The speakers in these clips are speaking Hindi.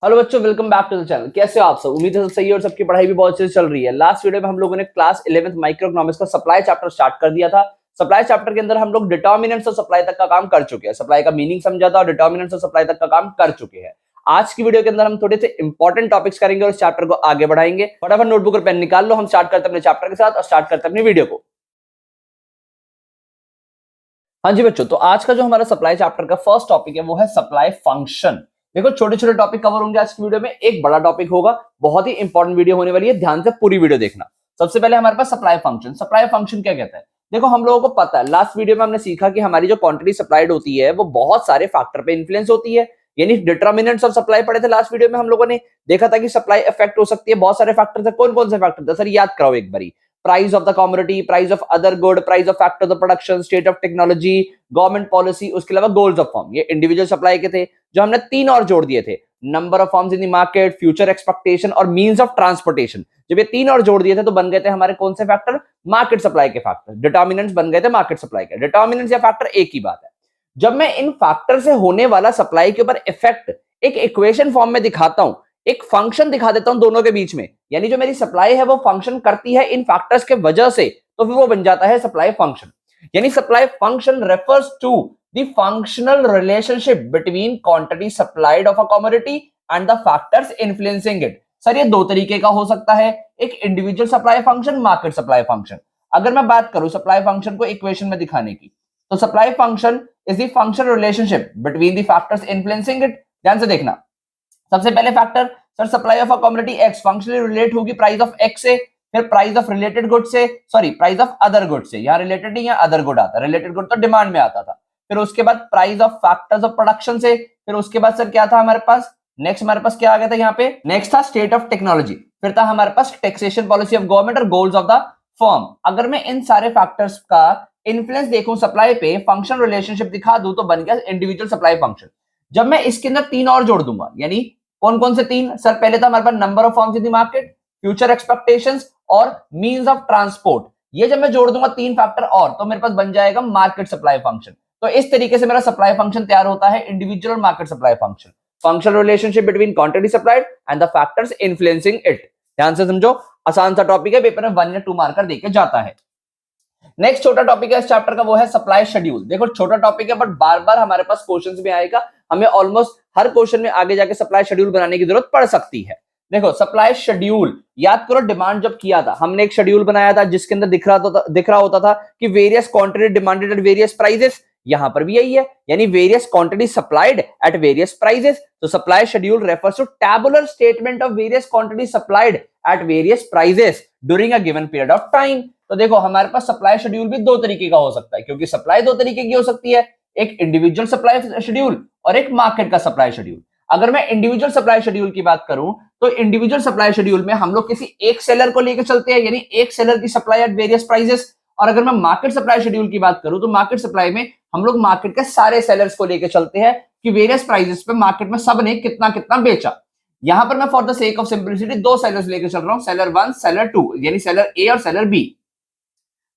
हेलो बच्चों, welcome back to the channel. कैसे हो आप सब? उम्मीद है सब सही है और सबकी पढ़ाई भी बहुत अच्छे से चल रही है। लास्ट वीडियो में हम लोगों ने क्लास 11th माइक्रो इकोनॉमिक्स का सप्लाई चैप्टर स्टार्ट कर दिया था। सप्लाई चैप्टर के अंदर हम लोग डिटर्मिनेंट्स और सप्लाई तक का काम कर चुके हैं। सप्लाई का मीनिंग समझा था और डिटर्मिनेंट्स और सप्लाई तक का काम कर चुके हैं। आज की वीडियो के अंदर हम थोड़े से इंपॉर्टेंट टॉपिक्स करेंगे और इस चैप्टर को आगे बढ़ाएंगे। फटाफट नोटबुक और पेन निकाल लो, हम स्टार्ट करते हैं अपने चैप्टर के साथ और स्टार्ट करते हैं अपनी वीडियो को। हाँ जी बच्चों, तो आज का जो हमारा सप्लाई चैप्टर का फर्स्ट टॉपिक है वो है सप्लाई फंक्शन। देखो, छोटे छोटे टॉपिक कवर होंगे आज की वीडियो में, एक बड़ा टॉपिक होगा। बहुत ही इंपॉर्टेंट वीडियो होने वाली है, ध्यान से पूरी वीडियो देखना। सबसे पहले हमारे पास सप्लाई फंक्शन। सप्लाई फंक्शन क्या कहता है? देखो, हम लोगों को पता है, लास्ट वीडियो में हमने सीखा कि हमारी जो क्वांटिटी सप्लाइड होती है वो बहुत सारे फैक्टर पे इन्फ्लुएंस होती है। यानी डिटर्मिनेंट्स ऑफ सप्लाई पढ़े थे लास्ट वीडियो में। हम लोगों ने देखा था कि सप्लाई इफेक्ट हो सकती है, बहुत सारे फैक्टर थे। कौन कौन से फैक्टर थे सर? याद कराओ एक बारी। Price of the commodity, price of other good, price of factor of the production, state of technology, government policy, उसके अलावा गोल्स ऑफ फर्म। ये इंडिविजुअल सप्लाई के थे। जो हमने तीन और जोड़ दिए थे, number of firms in the market, future expectation और मींस ऑफ ट्रांसपोर्टेशन। जब ये तीन और जोड़ दिए थे तो बन गए थे हमारे कौन से फैक्टर? मार्केट सप्लाई के फैक्टर। डिटर्मिनेंट्स बन गए थे मार्केट सप्लाई के। डिटर्मिनेंट्स या फैक्टर एक ही बात है। जब मैं इन फैक्टर से होने वाला सप्लाई के ऊपर इफेक्ट एक इक्वेशन फॉर्म में दिखाता हूं, एक फंक्शन दिखा देता हूं दोनों के बीच में, यानी जो मेरी सप्लाई है वो फंक्शन करती है इन फैक्टर्स के वजह से, तो फिर वो बन जाता है सप्लाई फंक्शन। यानी supply function refers to the functional relationship between quantity supplied of a commodity and the factors influencing it. Sir, ये दो तरीके का हो सकता है, एक individual supply function, market supply function. अगर मैं बात करूं सप्लाई फंक्शन को इक्वेशन में दिखाने की, तो supply function is the functional relationship between the factors influencing it. ध्यान से देखना, सबसे पहले factor, sir supply of a commodity x functionally relate होगी प्राइस ऑफ एक्स से, फिर प्राइस ऑफ रिलेटेड गुड से, sorry price of other good से। यहां रिलेटेड नहीं, यहां अदर गुड आता है। रिलेटेड गुड तो डिमांड में आता था। फिर उसके बाद price of factors of production से, फिर उसके बाद सर क्या था हमारे पास? नेक्स्ट हमारे पास क्या आ गया था यहाँ पे? नेक्स्ट था स्टेट ऑफ टेक्नोलॉजी। फिर था हमारे पास टैक्सेशन पॉलिसी ऑफ गवर्नमेंट और गोल्स ऑफ द फर्म। अगर मैं इन सारे फैक्टर्स का इन्फ्लुएंस देखूं सप्लाई पे, फंक्शन रिलेशनशिप दिखा दूं, तो बन गया इंडिविजुअल सप्लाई फंक्शन। जब मैं इसके अंदर तीन और जोड़ दूंगा, यानी कौन कौन से तीन? सर पहले था हमारे पास number of firms in the market, future expectations और मींस ऑफ ट्रांसपोर्ट। ये जब मैं जोड़ दूंगा तीन फैक्टर और, तो मेरे पास बन जाएगा मार्केट सप्लाई फंक्शन। तो इस तरीके से मेरा सप्लाई फंक्शन तैयार होता है, इंडिविजुअल और market supply function. Functional relationship between quantity supplied and the factors influencing it. ध्यान से समझो, आसान सा टॉपिक है, पेपर में 1 या 2 मार्कर देके जाता है। नेक्स्ट छोटा टॉपिक है इस चैप्टर का, वो है सप्लाई शेड्यूल। देखो, छोटा टॉपिक है बट बार बार हमारे पास क्वेश्चंस में आएगा। हमें ऑलमोस्ट हर क्वेश्चन में आगे जाके सप्लाई शेड्यूल बनाने की जरूरत पड़ सकती है। देखो, सप्लाई शेड्यूल, याद करो डिमांड जब किया था हमने एक शेड्यूल बनाया था जिसके अंदर दिख रहा होता था कि various quantity demanded at various prices. यहां पर भी यही है, यानी various quantity supplied at various prices. तो supply schedule refers to tabular statement of various quantity supplied at various prices during a given period of time. तो देखो, हमारे पास सप्लाई शेड्यूल भी दो तरीके का हो सकता है, क्योंकि सप्लाई दो तरीके की हो सकती है, एक इंडिविजुअल सप्लाई शेड्यूल और एक मार्केट का सप्लाई शेड्यूल। अगर मैं इंडिविजुअल सप्लाई शेड्यूल की बात करूं, तो इंडिविजुअल सप्लाई शेड्यूल में हम लोग किसी एक सेलर को लेकर चलते हैं, यानी एक सेलर की सप्लाई एट वेरियस प्राइसेस। और अगर मैं मार्केट सप्लाई शेड्यूल की बात करूं, तो मार्केट सप्लाई में हम लोग मार्केट के सारे सेलर्स को लेकर चलते हैं कि वेरियस प्राइसेस पे मार्केट में सब ने कितना कितना बेचा। यहां पर मैं for the sake of simplicity दो सेलर्स लेकर चल रहा हूं, सेलर 1 सेलर 2, यानी सेलर ए और सेलर बी।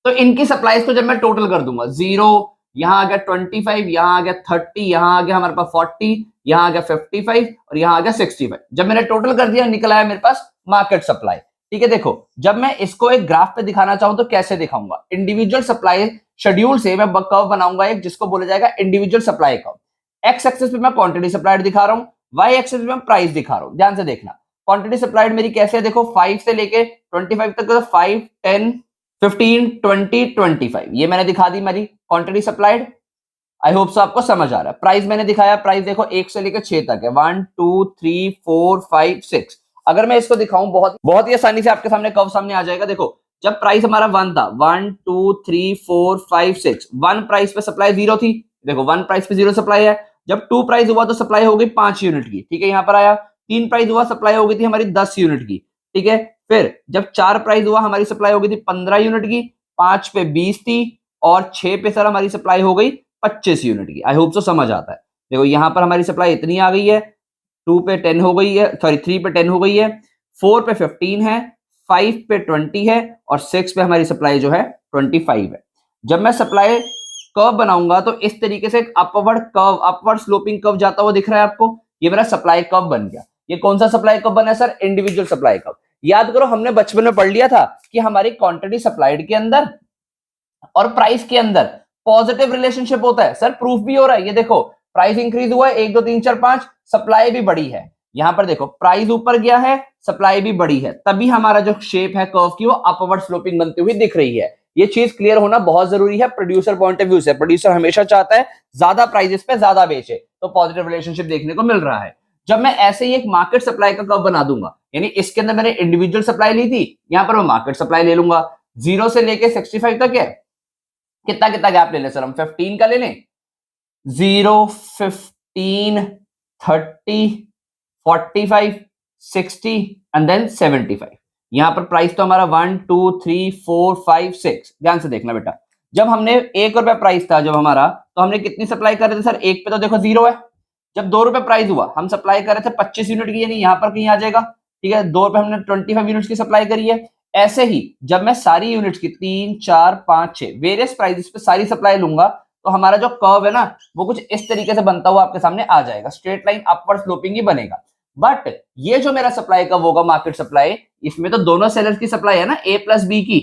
तो इनकी सप्लाईज को जब मैं टोटल कर दूंगा, 0 यहां आ गया, 25 यहां आ गया, 30 यहां आ गया, हमारे पास 40 यहां आ गया, 55 और यहां आ गया 65। जब मैंने टोटल कर दिया, निकल आया मेरे पास मार्केट सप्लाई। ठीक है, देखो जब मैं इसको एक ग्राफ पे दिखाना चाहूं तो कैसे दिखाऊंगा? इंडिविजुअल सप्लाई शेड्यूल से मैं कर्व बनाऊंगा एक, जिसको बोला जाएगा individual supply curve. X axis पे मैं क्वांटिटी सप्लाइड दिखा रहा हूं, वाई एक्सिस पे मैं प्राइस दिखा रहा हूं। ध्यान से देखना, क्वांटिटी सप्लाइड मेरी कैसे है? देखो 5 से लेके 25 तक, 5 10 15 20 25 ये मैंने दिखा दी मेरी क्वांटिटी सप्लाइड। आई होप सो आपको समझ आ रहा है। प्राइस मैंने दिखाया, प्राइस देखो 1 से लेकर 6 तक है, 1 2 3 4 5 6। अगर मैं इसको दिखाऊं, बहुत बहुत ही आसानी से आपके सामने कर्व सामने आ जाएगा। देखो, जब प्राइस हमारा 1 था, 1 2 3 4 5 6, 1 प्राइस पे सप्लाई 0 थी। देखो 1 प्राइस पे 0 सप्लाई है। जब 2 प्राइस हुआ तो सप्लाई हो गई 5 यूनिट की। ठीक है, यहां पर आया। 3 प्राइस हुआ, सप्लाई हो गई थी हमारी 10 यूनिट की। ठीक है, फिर जब 4 प्राइस हुआ, हमारी सप्लाई हो गई थी 15 यूनिट की, 5 पे 20 थी और 6 पे सर हमारी सप्लाई हो गई 25 यूनिट की। आई होप सो समझ आता है। देखो यहां पर हमारी सप्लाई इतनी आ गई है, 2 पे 10 हो गई है, सॉरी 3 पे 10 हो गई है, 4 पे 15 है, 5 पे 20 है और 6 पे हमारी सप्लाई जो है 25 है। जब मैं सप्लाई कर्व बनाऊंगा तो इस तरीके से एक upward curve, upward sloping curve जाता हुआ दिख रहा है आपको, ये मेरा सप्लाई कर्व बन गया। ये कौन सा सप्लाई कर्व बना है सर? Individual supply curve. याद करो हमने बचपन में पढ़ लिया था कि हमारी क्वांटिटी सप्लाइड के अंदर और प्राइस के अंदर पॉजिटिव रिलेशनशिप होता है। सर प्रूफ भी हो रहा है, ये देखो प्राइस इंक्रीज हुआ है 1 2 3 4 5, सप्लाई भी बढ़ी है। यहां पर देखो प्राइस ऊपर गया है, सप्लाई भी बढ़ी है, तभी हमारा जो शेप है कर्व की वो अपवर्ड स्लोपिंग बनती हुई दिख रही है। ये चीज क्लियर होना बहुत जरूरी है प्रोड्यूसर पॉइंट ऑफ व्यू से। प्रोड्यूसर हमेशा चाहता है ज्यादा प्राइसेस पे ज्यादा बेचे, तो पॉजिटिव रिलेशनशिप देखने को मिल रहा है। जब मैं ऐसे ही एक मार्केट सप्लाई का कर्व बना दूंगा, यानी इसके अंदर मैंने इंडिविजुअल सप्लाई ली थी, यहां पर मैं मार्केट सप्लाई ले लूंगा। 0 से लेके 65 तक है, कितना कितना गैप ले लें सर? हम 15 का ले लें। 0 15 30 45 60 एंड देन 75। यहां पर प्राइस तो हमारा 1 2 3 4 5 6। ध्यान से देखना बेटा, जब हमने 1 रुपए प्राइस था जब हमारा, तो हमने कितनी सप्लाई कर रहे थे सर? 1 पे तो देखो 0 है। जब 2 रुपए प्राइस हुआ, हम सप्लाई कर रहे थे 25 यूनिट की, यानी यहां पर कहीं आ जाएगा, ठीक है। 2 रुपए हमने 25 यूनिट्स की सप्लाई करी है। ऐसे ही जब मैं सारी यूनिट्स की 3 4 5 6 वेरियस प्राइसेस पे सारी सप्लाई लूंगा, तो हमारा जो कर्व है ना वो कुछ इस तरीके से बनता हुआ आपके सामने आ जाएगा, स्ट्रेट लाइन अपवर्ड स्लोपिंग ही बनेगा। बट ये जो मेरा सप्लाई कर्व होगा मार्केट सप्लाई, इसमें तो दोनों सेलर्स की सप्लाई है ना, ए प्लस बी की,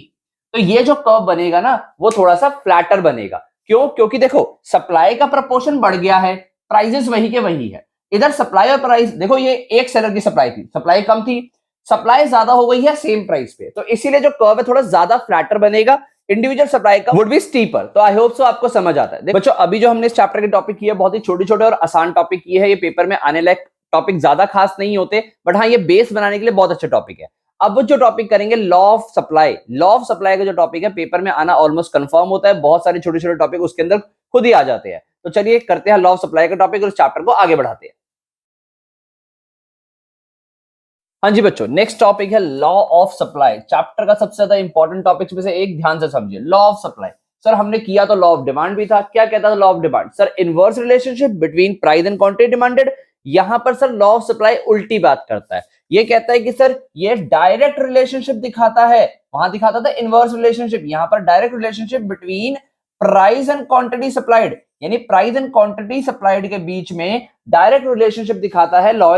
तो ये जो कर्व बनेगा ना वो थोड़ा सा फ्लैटर बनेगा। क्यों? क्योंकि देखो सप्लाई का प्रपोर्शन बढ़ गया है, प्राइजेस वही के वही है। इधर सप्लाई और प्राइस देखो, ये एक सेलर की सप्लाई थी, सप्लाई कम थी, सप्लाई ज्यादा हो गई है सेम प्राइस पे, तो इसीलिए जो कर्व है थोड़ा ज्यादा फ्लैटर बनेगा। इंडिविजुअल सप्लाई का वुड बी स्टीपर। तो आई होप सो आपको समझ आता है। बच्चों अभी जो हमने इस चैप्टर के टॉपिक किए बहुत ही छोटे छोटे और आसान टॉपिक किए हैं, ये पेपर में आने लायक टॉपिक ज्यादा खास नहीं होते, बट हाँ ये बेस बनाने के लिए बहुत अच्छे टॉपिक है। अब जो टॉपिक करेंगे law of supply, law of supply का जो टॉपिक है पेपर में आना ऑलमोस्ट कंफर्म होता है, बहुत सारे छोटे छोटे टॉपिक उसके अंदर खुद ही आ जाते हैं। तो चलिए करते हैं लॉ ऑफ सप्लाई का टॉपिक और इस चैप्टर को आगे बढ़ाते हैं। हाँ जी बच्चों, नेक्स्ट टॉपिक है लॉ ऑफ सप्लाई। चैप्टर का सबसे ज्यादा इंपॉर्टेंट टॉपिक में से एक, ध्यान से समझिए। लॉ ऑफ सप्लाई सर हमने किया तो लॉ ऑफ डिमांड भी था। क्या कहता था law of demand? Sir inverse relationship between price and quantity demanded. यहां पर सर लॉ ऑफ सप्लाई उल्टी बात करता है, ये कहता है कि सर ये डायरेक्ट रिलेशनशिप दिखाता है, वहां दिखाता था इनवर्स रिलेशनशिप, यहां पर direct relationship between price and quantity supplied, यानी प्राइस एंड क्वांटिटी सप्लाइड के बीच में डायरेक्ट रिलेशनशिप दिखाता है law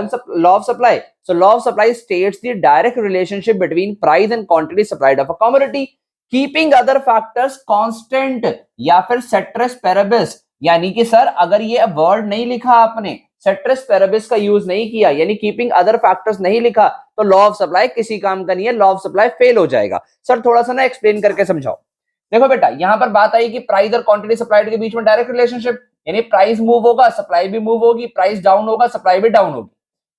of supply. So law of supply states the direct relationship between price and quantity supplied of a commodity keeping other factors constant या फिर सेट्रस पेरेबिस। यानी कि सर अगर ये वर्ड नहीं लिखा आपने, सेट्रस पेरेबिस का यूज नहीं किया, यानी कीपिंग अदर फैक्टर्स नहीं लिखा, तो लॉ ऑफ सप्लाई किसी काम का नहीं है, लॉ ऑफ सप्लाई फेल हो जाएगा। सर थोड़ा सा ना एक्सप्लेन करके समझाओ। देखो बेटा यहां पर बात आई कि प्राइस और क्वांटिटी सप्लाइड के बीच में डायरेक्ट रिलेशनशिप, यानी प्राइस मूव होगा सप्लाई भी मूव होगी, प्राइस डाउन होगा सप्लाई भी डाउन होगी,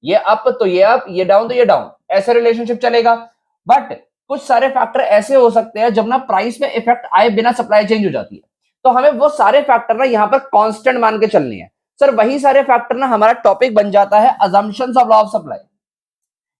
ये अप तो ये अप, ये डाउन तो ये डाउन, ऐसे रिलेशनशिप चलेगा। बट कुछ सारे फैक्टर ऐसे हो सकते हैं जब ना प्राइस में इफेक्ट आए बिना सप्लाई चेंज हो जाती है, तो हमें वो सारे फैक्टर ना यहाँ पर कांस्टेंट मान के चलने हैं। सर वही सारे फैक्टर ना हमारा टॉपिक बन जाता है assumptions of law of supply,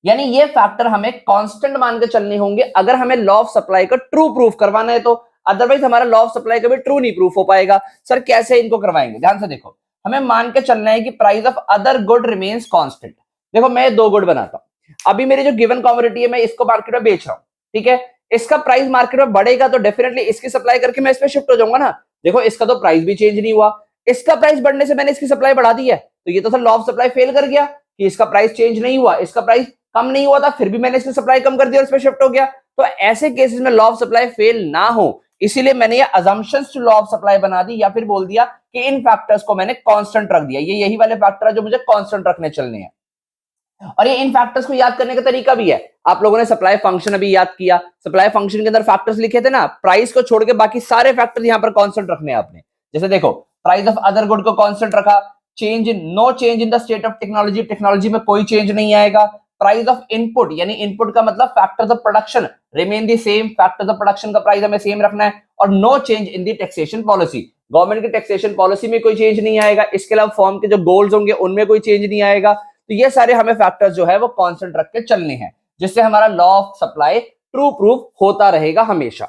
यानी ये फैक्टर हमें कांस्टेंट मान के चलने होंगे अगर हमें लॉ ऑफ सप्लाई का ट्रू प्रूफ करवाना है, तो अदरवाइज हमारा लॉ ऑफ सप्लाई कभी ट्रू नहीं प्रूफ हो पाएगा। सर कैसे इनको करवाएंगे? ध्यान से देखो, हमें मान के चलना है कि price of other good remains constant. देखो मैं 2 गुड बनाता हूं, अभी मेरी जो गिवन कमोडिटी है मैं इसको मार्केट में बेच रहा हूं, ठीक है। इसका प्राइस मार्केट में बढ़ेगा तो डेफिनेटली इसकी सप्लाई करके मैं इस पे शिफ्ट हो जाऊंगा ना। देखो इसका तो प्राइस भी चेंज नहीं हुआ, इसका प्राइस बढ़ने से मैंने इसकी सप्लाई बढ़ा दी है, तो ये तो sir law of supply fail कर गया कि इसका प्राइस चेंज नहीं हुआ, इसका प्राइस कम नहीं हुआ था, फिर भी मैंने इसकी सप्लाई कम कर दी और इस पे शिफ्ट हो गया। तो ऐसे केसेस में लॉ ऑफ सप्लाई फेल ना हो, इसीलिए मैंने ये assumptions to law of supply बना दी, या फिर बोल दिया कि इन फैक्टर्स को मैंने कांस्टेंट रख दिया। ये यही वाले फैक्टर है जो मुझे कांस्टेंट रखने चलने हैं। और ये इन फैक्टर्स को याद करने का तरीका भी है, आप लोगों ने सप्लाई फंक्शन अभी याद किया, सप्लाई फंक्शन के अंदर फैक्टर्स लिखे थे ना, प्राइस को छोड़ के बाकी सारे फैक्टर्स यहां पर कांस्टेंट रखने हैं आपने। जैसे देखो प्राइस ऑफ अदर गुड को कांस्टेंट रखा, change in no change in the state of technology, technology में कोई चेंज नहीं आएगा। प्राइस ऑफ इनपुट, यानी इनपुट का मतलब factors of production remain the same, factors of production का प्राइस हमें सेम रखना है। और no change in the taxation policy, government की टैक्सेशन पॉलिसी में कोई चेंज नहीं आएगा। इसके अलावा फॉर्म के जो गोल्स होंगे उनमें कोई चेंज नहीं आएगा। तो ये सारे हमें फैक्टर्स जो है वो कांस्टेंट रख के चलने हैं, जिससे हमारा law of supply true proof होता रहेगा हमेशा।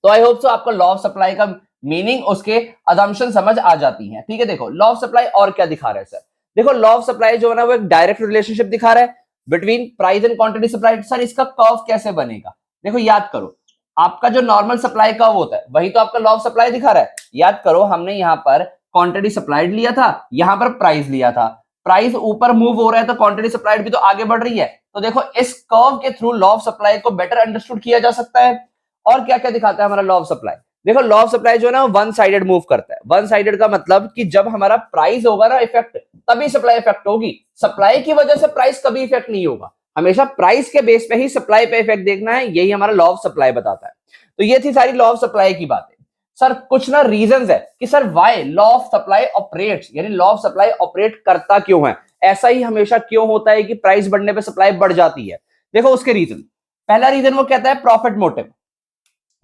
तो आई होप सो आपको लॉ ऑफ सप्लाई का मीनिंग, उसके अजम्पशन समझ आ जाती हैं, ठीक है। देखो लॉ ऑफ सप्लाई और क्या दिखा रहा है सर? देखो लॉ ऑफ सप्लाई जो है ना वो एक डायरेक्ट रिलेशनशिप दिखा रहा है between price and quantity supplied. Sir इसका कर्व कैसे बनेगा? देखो याद करो, आपका जो नॉर्मल सप्लाई कर्व होता है वही तो आपका लॉ ऑफ सप्लाई दिखा रहा है। याद करो हमने यहाँ पर क्वांटिटी सप्लाइड लिया था, यहाँ पर प्राइस लिया था, प्राइस ऊपर मूव हो रहा है तो क्वांटिटी सप्लाइड भी तो आगे बढ़ रही है। तो देखो इस कर्व के थ्रू लॉ ऑफ सप्लाई को बेटर अंडरस्टूड किया जा सकता है। और क्या क्या दिखाता है हमारा लॉ ऑफ सप्लाई? देखो लॉ ऑफ सप्लाई जो है ना वन साइडेड मूव करता है। वन साइडेड का मतलब कि जब हमारा प्राइस होगा ना इफेक्ट, तभी सप्लाई इफेक्ट होगी। सप्लाई की वजह से प्राइस कभी इफेक्ट नहीं होगा। हमेशा प्राइस के बेस पे ही सप्लाई पे इफेक्ट देखना है, यही हमारा लॉ ऑफ सप्लाई बताता है। तो ये थी सारी लॉ ऑफ सप्लाई की बातें। सर कुछ ना रीजंस है कि sir why law of supply operates, यानी लॉ ऑफ सप्लाई ऑपरेट करता क्यों है, ऐसा ही हमेशा क्यों होता है कि प्राइस बढ़ने पे सप्लाई बढ़ जाती है। देखो उसके रीजन, पहला रीजन वो कहता है प्रॉफिट मोटिव,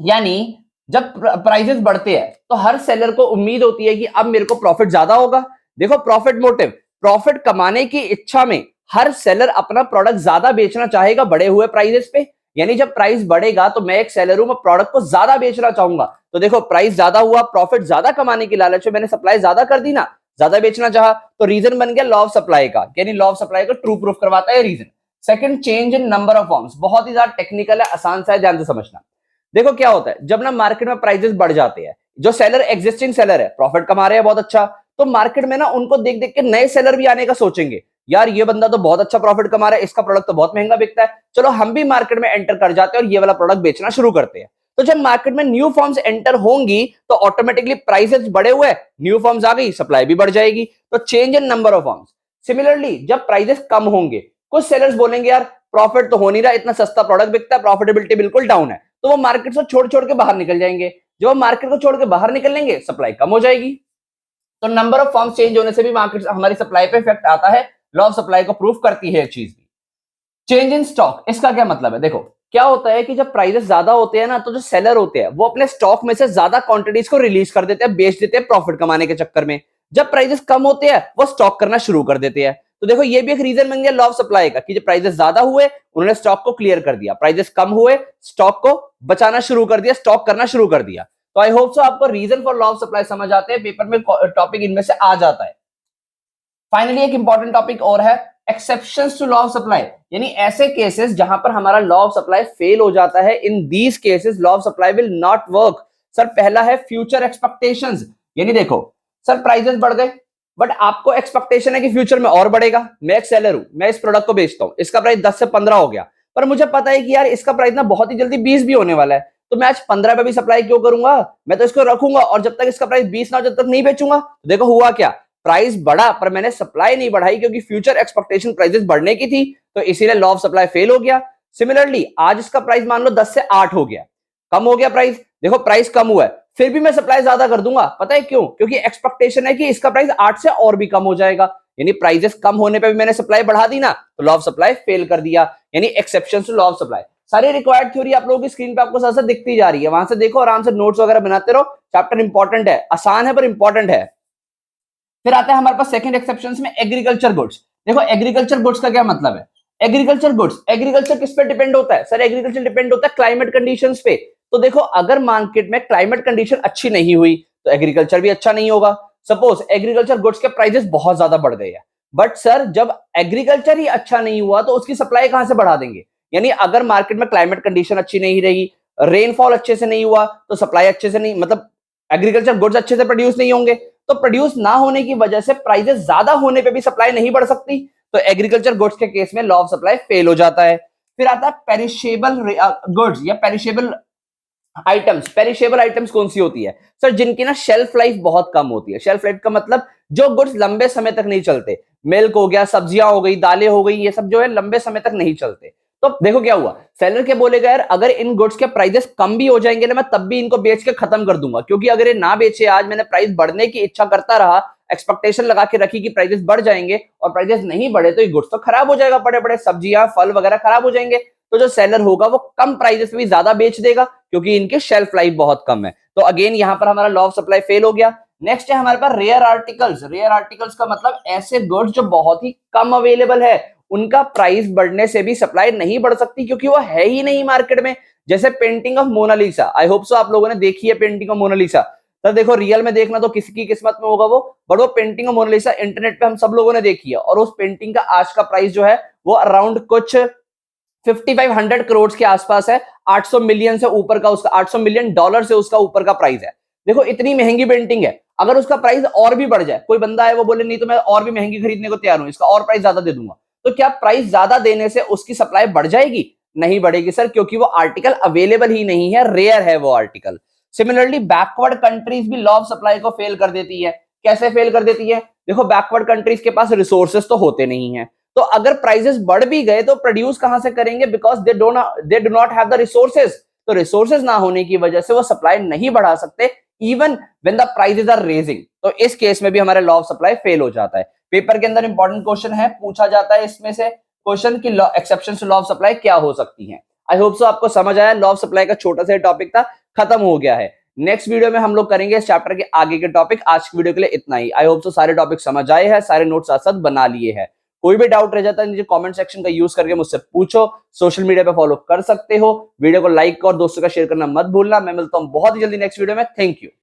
यानी जब प्राइसेस बढ़ते हैं तो हर सेलर को उम्मीद होती है कि अब मेरे को प्रॉफिट ज्यादा होगा। देखो प्रॉफिट मोटिव, प्रॉफिट कमाने की इच्छा में हर सेलर अपना प्रोडक्ट ज्यादा बेचना चाहेगा बढ़े हुए प्राइसेस पे। यानी जब प्राइस बढ़ेगा तो मैं एक सेलर हूं, मैं प्रोडक्ट को ज्यादा बेचना चाहूंगा। तो देखो प्राइस ज्यादा हुआ, प्रॉफिट ज्यादा कमाने की लालच में मैंने सप्लाई ज्यादा कर दी ना, ज्यादा बेचना चाहा, तो रीजन बन गया लॉ ऑफ सप्लाई का, यानी लॉ ऑफ सप्लाई को ट्रू प्रूफ करवाता है reason. Second, change in number of firms, बहुत ही ज्यादा टेक्निकल है, आसान सा है, ध्यान से समझना। देखो क्या होता है जब ना मार्केट में प्राइसेस बढ़ जाते हैं, जो सेलर एग्जिस्टिंग सेलर है प्रॉफिट कमा रहे हैं बहुत अच्छा, तो मार्केट में ना उनको देख देख के नए सेलर भी आने का सोचेंगे, यार ये बंदा तो बहुत अच्छा प्रॉफिट कमा रहा है, इसका प्रोडक्ट तो बहुत महंगा बिकता है, चलो हम भी मार्केट में एंटर कर जाते हैं और ये वाला प्रोडक्ट बेचना शुरू करते हैं। तो जब मार्केट में न्यू फॉर्म्स एंटर होंगी तो ऑटोमेटिकली प्राइसेस बढ़े हुए, न्यू फॉर्म्स आ गई, सप्लाई भी बढ़ जाएगी, तो change in number of forms. Similarly जब प्राइसेस कम होंगे, कुछ सेलर्स बोलेंगे यार प्रॉफिट तो हो नहीं रहा, इतना सस्ता प्रोडक्ट बिकता है, प्रॉफिटेबिलिटी बिल्कुल डाउन है, तो वो मार्केट से छोड़ छोड़ के बाहर निकल जाएंगे। जब वो मार्केट को छोड़ के बाहर निकलेंगे सप्लाई कम हो जाएगी। तो नंबर ऑफ फॉर्म्स चेंज होने से भी मार्केट हमारी सप्लाई पे इफेक्ट आता है, लॉ ऑफ सप्लाई को प्रूफ करती है एक चीज भी। चेंज इन स्टॉक, इसका क्या मतलब है? देखो क्या होता है कि जब प्राइसेस ज्यादा होते हैं ना, तो जो सेलर होते हैं वो अपने स्टॉक में से ज्यादा क्वांटिटीज को रिलीज कर देते हैं, बेच देते हैं प्रॉफिट कमाने के चक्कर में। जब प्राइसेस कम होते हैं वो स्टॉक करना शुरू कर देते हैं। तो देखो ये भी एक रीजन बन गया लॉ ऑफ सप्लाई का कि जब प्राइसेस ज्यादा हुए उन्होंने स्टॉक को क्लियर कर दिया, प्राइसेस कम हुए स्टॉक को बचाना शुरू कर दिया, स्टॉक करना शुरू कर दिया। तो आई होप सो आपको reason for law of supply समझ आते हैं, पेपर में टॉपिक इनमें से आ जाता है। फाइनली एक इंपॉर्टेंट टॉपिक और है, exceptions to law of supply, यानी ऐसे केसेस जहां पर हमारा लॉ ऑफ सप्लाई फेल हो जाता है। In these cases law of supply will not work. Sir पहला है फ्यूचर एक्सपेक्टेशंस, यानी देखो सर प्राइसेस बढ़ गए बट आपको एक्सपेक्टेशन है कि फ्यूचर में और बढ़ेगा। मैं एक सेलर हूं, मैं इस प्रोडक्ट को बेचता हूं, इसका प्राइस 10 से 15 हो गया, पर मुझे पता है कि यार इसका प्राइस ना बहुत ही जल्दी 20 भी होने वाला है, तो मैं आज 15 पे भी सप्लाई क्यों करूंगा, मैं तो इसको रखूंगा और जब तक इसका प्राइस 20 ना हो जब तक नहीं बेचूंगा। तो देखो हुआ क्या, प्राइस बढ़ा पर मैंने सप्लाई नहीं बढ़ाई क्योंकि फ्यूचर एक्सपेक्टेशन प्राइसेस बढ़ने की थी, तो इसीलिए लॉ ऑफ सप्लाई फेल हो गया। सिमिलरली आज इसका प्राइस मान लो 10 से 8 हो गया, कम हो गया प्राइस, देखो प्राइस कम हुआ है, फिर भी मैं सप्लाई ज्यादा कर दूंगा, पता है क्यों? क्योंकि एक्सपेक्टेशन है कि इसका प्राइस 8 से और भी कम हो जाएगा, यानी प्राइसेस कम होने पे भी मैंने सप्लाई बढ़ा दी ना, तो लॉ ऑफ सप्लाई फेल कर दिया, यानी exception to law of supply. सारी रिक्वायर्ड थ्योरी आप लोगों की स्क्रीन पे आपको साथ साथ दिखती जा रही है, वहां से देखो आराम से नोट्स वगैरह बनाते रहो, चैप्टर इंपॉर्टेंट है, आसान है पर इंपॉर्टेंट है। फिर आता है हमारे पास सेकंड एक्सेप्शंस में एग्रीकल्चर गुड्स। देखो एग्रीकल्चर गुड्स का क्या मतलब है? एग्रीकल्चर गुड्स, एग्रीकल्चर किस पे डिपेंड होता है? सर एग्रीकल्चर डिपेंड होता है क्लाइमेट कंडीशंस पे। तो देखो अगर मार्केट में क्लाइमेट कंडीशन अच्छी नहीं हुई तो एग्रीकल्चर भी अच्छा नहीं होगा। सपोज एग्रीकल्चर गुड्स के प्राइसेस बहुत ज्यादा बढ़ गए हैं, बट सर जब एग्रीकल्चर ही अच्छा नहीं हुआ तो उसकी सप्लाई कहां से बढ़ा देंगे? यानी अगर मार्केट में क्लाइमेट कंडीशन अच्छी नहीं रही, रेनफॉल अच्छे से नहीं हुआ, तो सप्लाई अच्छे से नहीं, मतलब एग्रीकल्चर गुड्स अच्छे से प्रोड्यूस नहीं होंगे, तो प्रोड्यूस ना होने की वजह से प्राइसेस ज्यादा होने पे भी सप्लाई नहीं बढ़ सकती, तो एग्रीकल्चर गुड्स के केस में लॉ ऑफ सप्लाई फेल हो जाता है। फिर आता है पेरिशेबल गुड्स या पेरिशेबल आइटम्स। पेरिशेबल आइटम्स कौन सी होती है? सर जिनकी ना शेल्फ लाइफ बहुत कम होती है। शेल्फ लाइफ का मतलब जो गुड्स लंबे समय तक नहीं चलते, मिल्क हो गया, सब्जियां हो गई, दालें हो गई, ये सब जो है लंबे समय तक नहीं चलते। तो देखो क्या हुआ, सेलर के बोलेगा यार अगर इन गुड्स के प्राइसेस कम भी हो जाएंगे ना, मैं तब भी इनको बेच के खत्म कर दूंगा, क्योंकि अगर ये ना बेचे, आज मैंने प्राइस बढ़ने की इच्छा करता रहा, एक्सपेक्टेशन लगा के रखी कि प्राइसेस बढ़ जाएंगे और प्राइसेस नहीं बढ़े तो ये गुड्स तो खराब हो जाएगा, बड़े बड़े सब्जियां फल वगैरह खराब हो जाएंगे। तो जो सेलर होगा वो कम प्राइसेस पे भी ज्यादा बेच देगा क्योंकि इनके शेल्फ लाइफ बहुत कम है। तो अगेन यहां पर हमारा लॉ ऑफ सप्लाई फेल हो गया। नेक्स्ट है हमारे पास रेयर आर्टिकल्स। रेयर आर्टिकल्स का मतलब ऐसे गुड्स जो बहुत ही कम अवेलेबल है, उनका प्राइस बढ़ने से भी सप्लाई नहीं बढ़ सकती क्योंकि वो है ही नहीं मार्केट में। जैसे painting of Mona Lisa, I hope so आप लोगों ने देखी है पेंटिंग ऑफ मोनालिसा। तो देखो रियल में देखना तो किसी की किस्मत में होगा वो, बट वो पेंटिंग ऑफ मोनालिसा इंटरनेट पे हम सब लोगों ने देखी है, और उस पेंटिंग का आज का प्राइस जो है वो अराउंड कुछ 5500 करोड़ के आसपास है। 800 मिलियन से ऊपर का उसका, $800 मिलियन से उसका ऊपर का प्राइस है। देखो इतनी महंगी पेंटिंग है, अगर उसका प्राइस और भी बढ़ जाए, कोई बंदा है वो बोले नहीं तो मैं और भी महंगी खरीदने को तैयार हूं, इसका और प्राइस ज्यादा दे दूंगा, तो क्या प्राइस ज्यादा देने से उसकी सप्लाई बढ़ जाएगी? नहीं बढ़ेगी सर, क्योंकि वो आर्टिकल अवेलेबल ही नहीं है, रेयर है वो आर्टिकल। सिमिलरली बैकवर्ड कंट्रीज भी लॉ ऑफ सप्लाई को फेल कर देती है। कैसे फेल कर देती है? देखो, बैकवर्ड कंट्रीज के पास रिसोर्सेस तो होते नहीं है, तो अगर प्राइसेस बढ़ भी गए तो प्रोड्यूस कहां से करेंगे? Because they do not have the resources. तो रिसोर्सेज ना होने की वजह से वो सप्लाई नहीं बढ़ा सकते even when the prices are rising. तो इस केस में भी हमारा लॉ ऑफ सप्लाई फेल हो जाता है। पेपर के अंदर इंपॉर्टेंट क्वेश्चन है, पूछा जाता है इसमें से क्वेश्चन की exception to law of supply क्या हो सकती है। आई होप सो आपको समझ आया। लॉ ऑफ सप्लाई का छोटा सा टॉपिक था, खत्म हो गया है। नेक्स्ट वीडियो में हम लोग करेंगे इस चैप्टर के आगे के टॉपिक। आज की वीडियो के लिए इतना ही। आई होप सो सारे टॉपिक समझ आए हैं, सारे नोट्स साथ साथ बना लिए हैं। कोई भी डाउट रह जाता है नीचे कमेंट सेक्शन का यूज करके मुझसे पूछो। सोशल मीडिया पे फॉलो कर सकते हो। वीडियो को लाइक और दोस्तों का शेयर करना मत भूलना। मैं मिलता हूं बहुत ही जल्दी नेक्स्ट वीडियो में। Thank you.